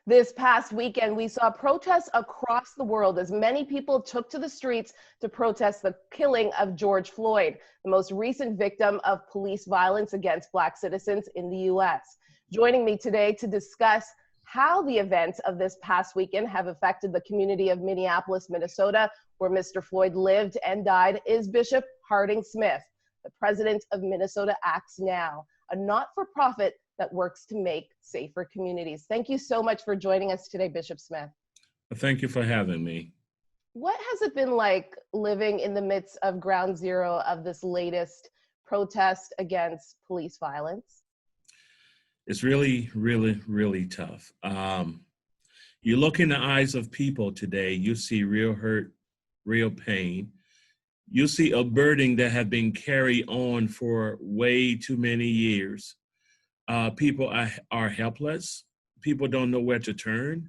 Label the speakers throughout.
Speaker 1: This past weekend, we saw protests across the world as many people took to the streets to protest the killing of George Floyd, the most recent victim of police violence against Black citizens in the U.S. Joining me today to discuss how the events of this past weekend have affected the community of Minneapolis, Minnesota, where Mr. Floyd lived and died, is Bishop Harding Smith, the president of Minnesota Acts Now, a not-for-profit that works to make safer communities. Thank you so much for joining us today, Bishop Smith.
Speaker 2: Thank you for having me.
Speaker 1: What has it been like living in the midst of ground zero of this latest protest against police violence?
Speaker 2: It's really, really, really tough. You look in the eyes of people today, you see real hurt, real pain. You see a burden that have been carried on for way too many years. People are helpless. People don't know where to turn.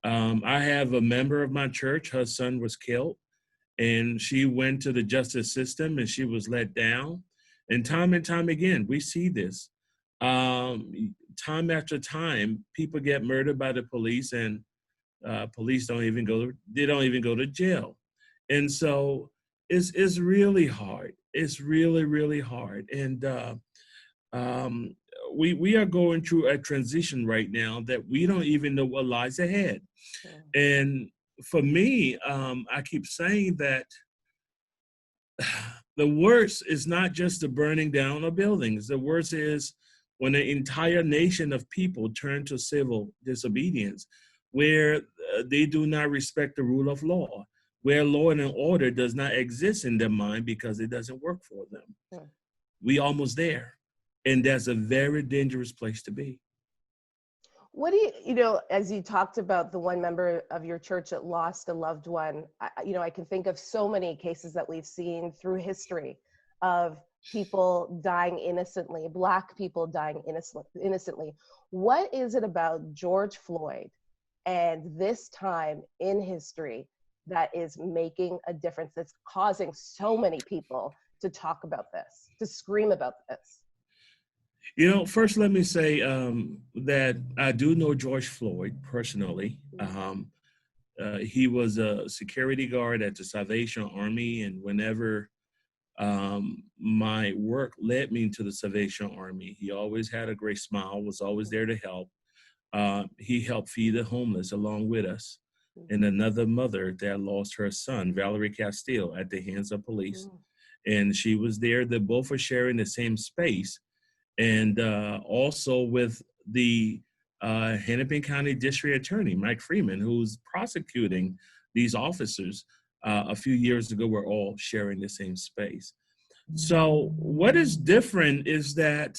Speaker 2: I have a member of my church, her son was killed, and she went to the justice system and she was let down. And time again, we see this. Time after time, people get murdered by the police, and police don't even go to jail. And so it's really hard. It's really, really hard. And we are going through a transition right now that we don't even know what lies ahead. And for me, I keep saying that the worst is not just the burning down of buildings. The worst is when an entire nation of people turn to civil disobedience, where they do not respect the rule of law, where law and order does not exist in their mind because it doesn't work for them. We almost there. And that's a very dangerous place to be.
Speaker 1: What do as you talked about the one member of your church that lost a loved one, I can think of so many cases that we've seen through history of people dying innocently, Black people dying innocently. What is it about George Floyd and this time in history that is making a difference, that's causing so many people to talk about this, to scream about this?
Speaker 2: First, let me say that I do know George Floyd personally. He was a security guard at the Salvation Army, and whenever my work led me to the Salvation Army, he always had a great smile, was always there to help. He helped feed the homeless along with us. And another mother that lost her son, Valerie Castile, at the hands of police. And she was there. They both were sharing the same space. And also with the Hennepin County District Attorney, Mike Freeman, who's prosecuting these officers a few years ago, we're all sharing the same space. So what is different is that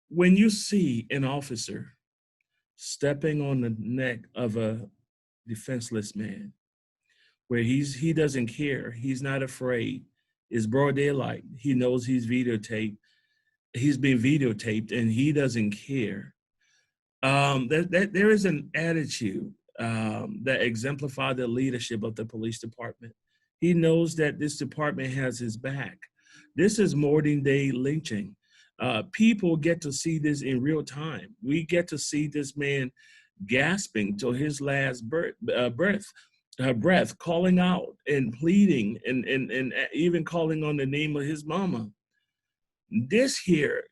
Speaker 2: when you see an officer stepping on the neck of a defenseless man, where he doesn't care, he's not afraid, it's broad daylight. He knows he's videotaped. He's been videotaped, and he doesn't care. There is an attitude that exemplifies the leadership of the police department. He knows that this department has his back. This is modern day lynching. People get to see this in real time. We get to see this man gasping till his last breath, calling out and pleading and even calling on the name of his mama. This here,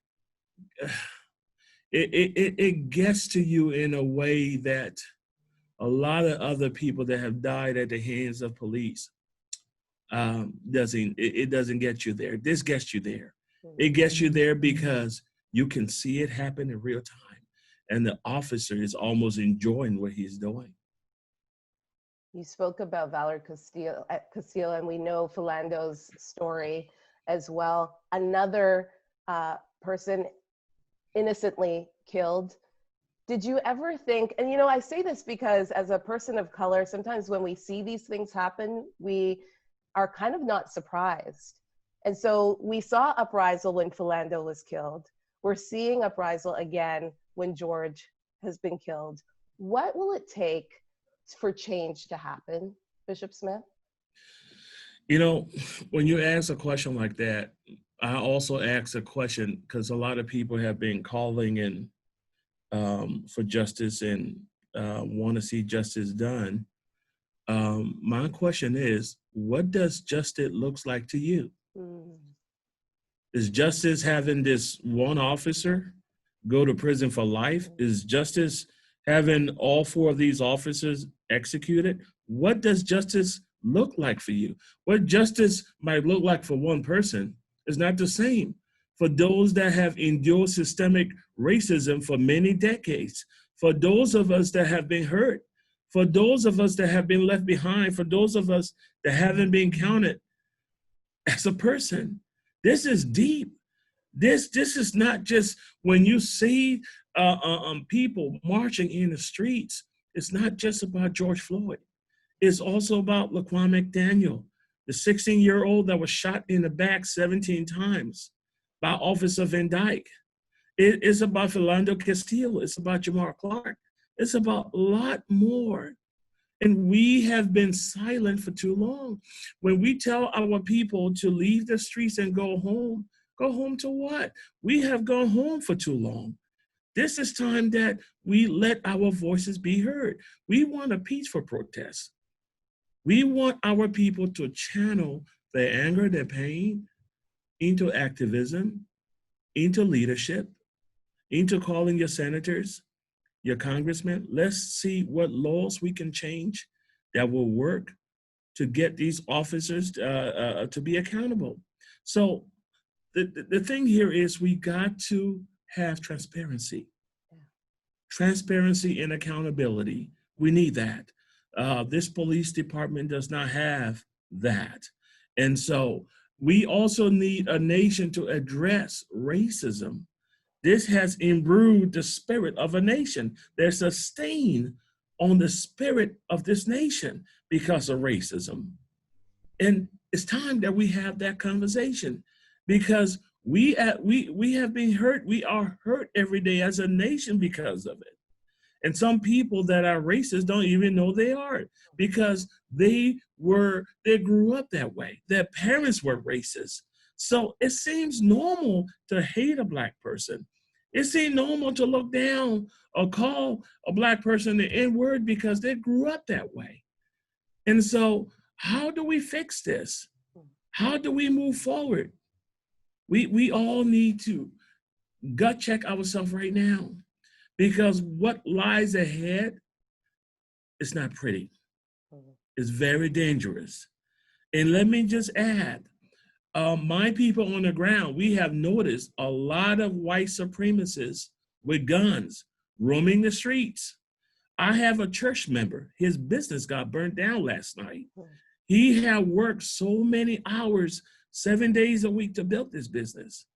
Speaker 2: it gets to you in a way that a lot of other people that have died at the hands of police doesn't get you there. This gets you there. It gets you there because you can see it happen in real time, and the officer is almost enjoying what he's doing.
Speaker 1: You spoke about Valerie Castile, and we know Philando's story as well. Another person innocently killed. Did you ever think, and I say this because as a person of color, sometimes when we see these things happen, we are kind of not surprised. And so we saw uprisal when Philando was killed. We're seeing uprisal again when George has been killed. What will it take for change to happen, Bishop Smith?
Speaker 2: When you ask a question like that, I also ask a question because a lot of people have been calling and for justice and want to see justice done. My question is, what does justice looks like to you?
Speaker 1: Mm.
Speaker 2: Is justice having this one officer go to prison for life? Is justice having all four of these officers executed? What does justice look like for you? What justice might look like for one person is not the same for those that have endured systemic racism for many decades, for those of us that have been hurt, for those of us that have been left behind, for those of us that haven't been counted as a person. This is deep. This is not just when you see people marching in the streets. It's not just about George Floyd. It's also about Laquan McDaniel, the 16-year-old that was shot in the back 17 times by Officer Van Dyke. It is about Philando Castillo. It's about Jamar Clark. It's about a lot more. And we have been silent for too long. When we tell our people to leave the streets and go home to what? We have gone home for too long. This is time that we let our voices be heard. We want a peaceful protest. We want our people to channel their anger, their pain into activism, into leadership, into calling your senators, your congressmen. Let's see what laws we can change that will work to get these officers to be accountable. So the thing here is we got to have transparency. Transparency and accountability. We need that. This police department does not have that. And so we also need a nation to address racism. This has imbrued the spirit of a nation. There's a stain on the spirit of this nation because of racism. And it's time that we have that conversation because we have been hurt. We are hurt every day as a nation because of it. And some people that are racist don't even know they are because they grew up that way. Their parents were racist. So it seems normal to hate a Black person. It seems normal to look down or call a Black person the N-word because they grew up that way. And so how do we fix this? How do we move forward? We all need to gut check ourselves right now because what lies ahead is not pretty. It's very dangerous. And let me just add, my people on the ground, we have noticed a lot of white supremacists with guns roaming the streets. I have a church member, his business got burned down last night. He had worked so many hours, 7 days a week to build this business.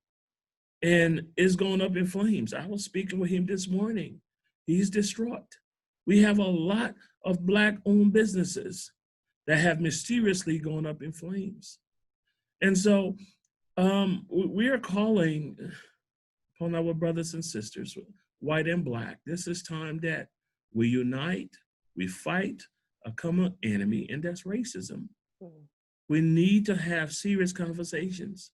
Speaker 2: And it's going up in flames. I was speaking with him this morning. He's distraught. We have a lot of Black-owned businesses that have mysteriously gone up in flames. And so we are calling upon our brothers and sisters, white and Black. This is time that we unite, we fight a common enemy, and that's racism. We need to have serious conversations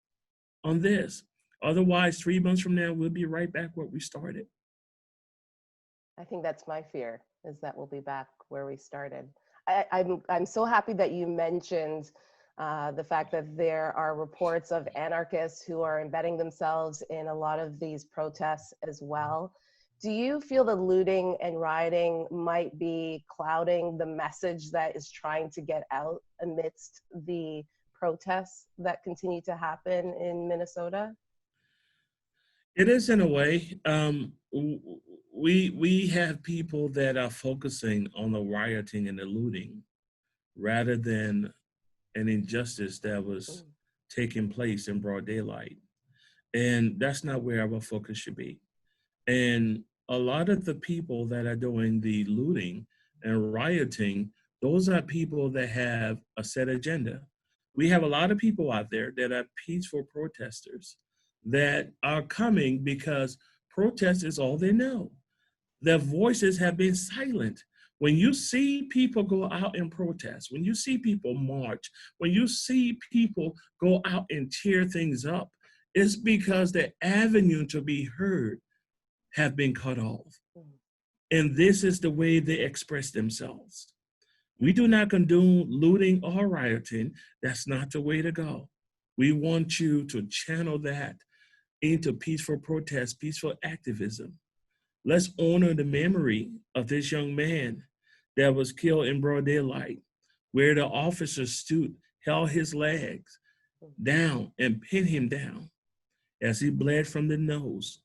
Speaker 2: on this. Otherwise, 3 months from now, we'll be right back where we started.
Speaker 1: I think that's my fear, is that we'll be back where we started. I'm so happy that you mentioned the fact that there are reports of anarchists who are embedding themselves in a lot of these protests as well. Do you feel the looting and rioting might be clouding the message that is trying to get out amidst the protests that continue to happen in Minnesota?
Speaker 2: It is in a way. We have people that are focusing on the rioting and the looting rather than an injustice that was taking place in broad daylight. And that's not where our focus should be. And a lot of the people that are doing the looting and rioting, those are people that have a set agenda. We have a lot of people out there that are peaceful protesters that are coming because protest is all they know. Their voices have been silent. When you see people go out and protest, when you see people march, when you see people go out and tear things up, it's because the avenue to be heard have been cut off. And this is the way they express themselves. We do not condone looting or rioting. That's not the way to go. We want you to channel that into peaceful protest, peaceful activism. Let's honor the memory of this young man that was killed in broad daylight, where the officer stood, held his legs down, and pinned him down as he bled from the nose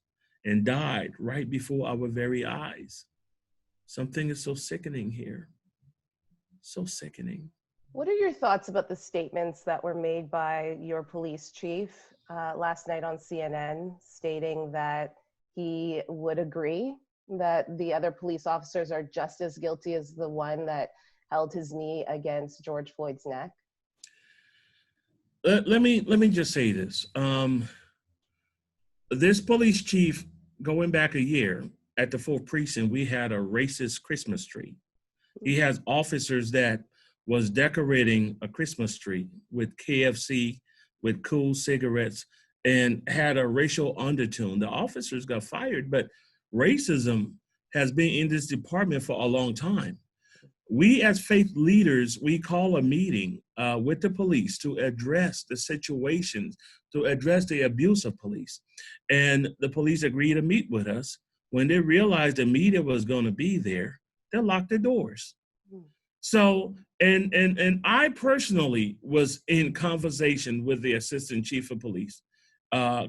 Speaker 2: and died right before our very eyes. Something is so sickening here. So sickening.
Speaker 1: What are your thoughts about the statements that were made by your police chief last night on CNN, stating that he would agree that the other police officers are just as guilty as the one that held his knee against George Floyd's neck?
Speaker 2: Let me just say this. This police chief, going back a year at the 4th precinct, we had a racist Christmas tree. He has officers that was decorating a Christmas tree with KFC, with cool cigarettes, and had a racial undertone. The officers got fired, but racism has been in this department for a long time. We as faith leaders, we call a meeting with the police to address the situations, to address the abuse of police. And the police agreed to meet with us. When they realized the media was going to be there, they locked the doors. So, and I personally was in conversation with the assistant chief of police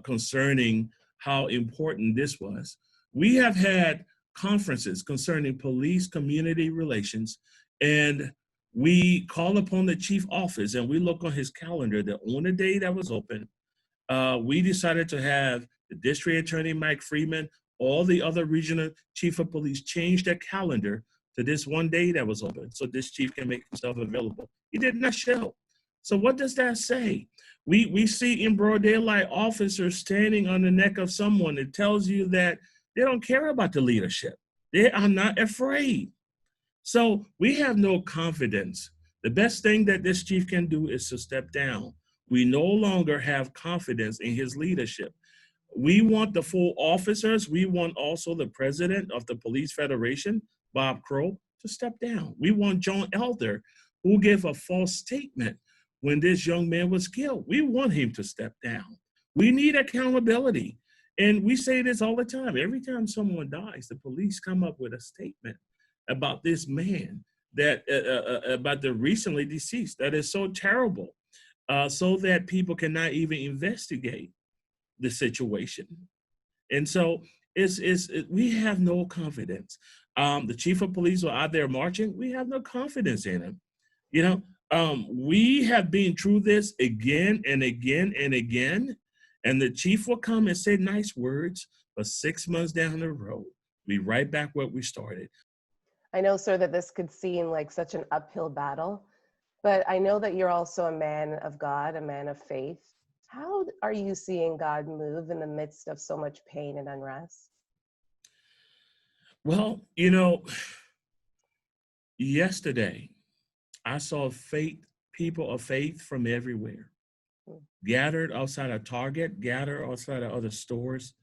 Speaker 2: concerning how important this was. We have had conferences concerning police community relations, and we call upon the chief office and we look on his calendar. The only day that was open, we decided to have the district attorney, Mike Freeman, all the other regional chief of police change their calendar to this one day that was open so this chief can make himself available. He did not show. So what does that say? We see in broad daylight officers standing on the neck of someone. It tells you that they don't care about the leadership. They are not afraid. So we have no confidence. The best thing that this chief can do is to step down. We no longer have confidence in his leadership. We want the full officers. We want also the president of the Police Federation, Bob Crow, to step down. We want John Elder, who gave a false statement when this young man was killed. We want him to step down. We need accountability. And we say this all the time. Every time someone dies, the police come up with a statement about this man, that about the recently deceased, that is so terrible, so that people cannot even investigate the situation. And so we have no confidence. The chief of police are out there marching. We have no confidence in him. You know, we have been through this again and again and again, and the chief will come and say nice words, but 6 months down the road, we right back where we started.
Speaker 1: I know, sir, that this could seem like such an uphill battle, but I know that you're also a man of God, a man of faith. How are you seeing God move in the midst of so much pain and unrest?
Speaker 2: Well, you know, yesterday I saw people of faith from everywhere gathered outside of Target, gathered outside of other stores.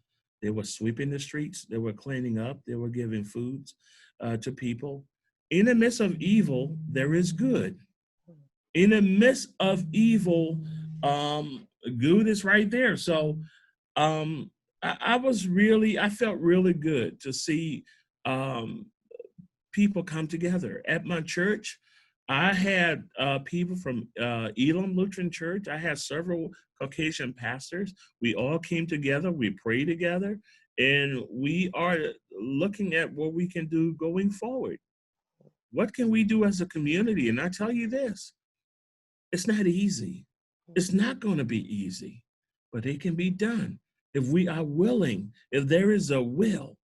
Speaker 2: They were sweeping the streets. They were cleaning up. They were giving foods to people. In the midst of evil, there is good. In the midst of evil, good is right there. So I felt really good to see people come together. At my church, I had people from Elam Lutheran Church. I had several Caucasian pastors. We all came together. We prayed together. And we are looking at what we can do going forward. What can we do as a community? And I tell you this, it's not easy. It's not going to be easy, but it can be done. If we are willing, if there is a will,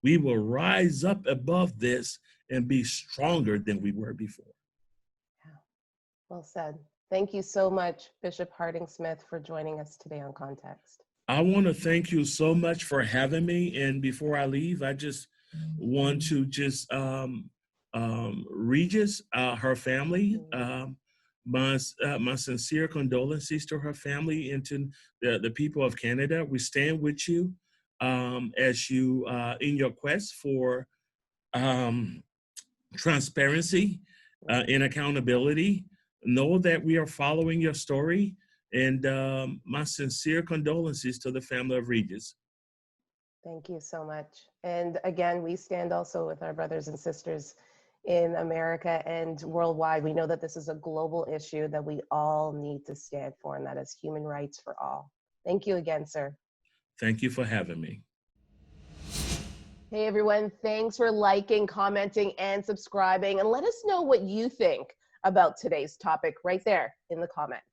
Speaker 2: we will rise up above this and be stronger than we were before.
Speaker 1: Yeah, well said. Thank you so much, Bishop Harding Smith, for joining us today on Context.
Speaker 2: I want to thank you so much for having me. And before I leave, I just want to Regis, her family, my sincere condolences to her family and to the people of Canada. We stand with you as you in your quest for transparency and accountability. Know that we are following your story, and my sincere condolences to the family of Regis.
Speaker 1: Thank you so much. And again, we stand also with our brothers and sisters in America and worldwide. We know that this is a global issue that we all need to stand for, and that is human rights for all. Thank you again, sir.
Speaker 2: Thank you for having me.
Speaker 1: Hey everyone, thanks for liking, commenting, and subscribing. And let us know what you think about today's topic right there in the comments.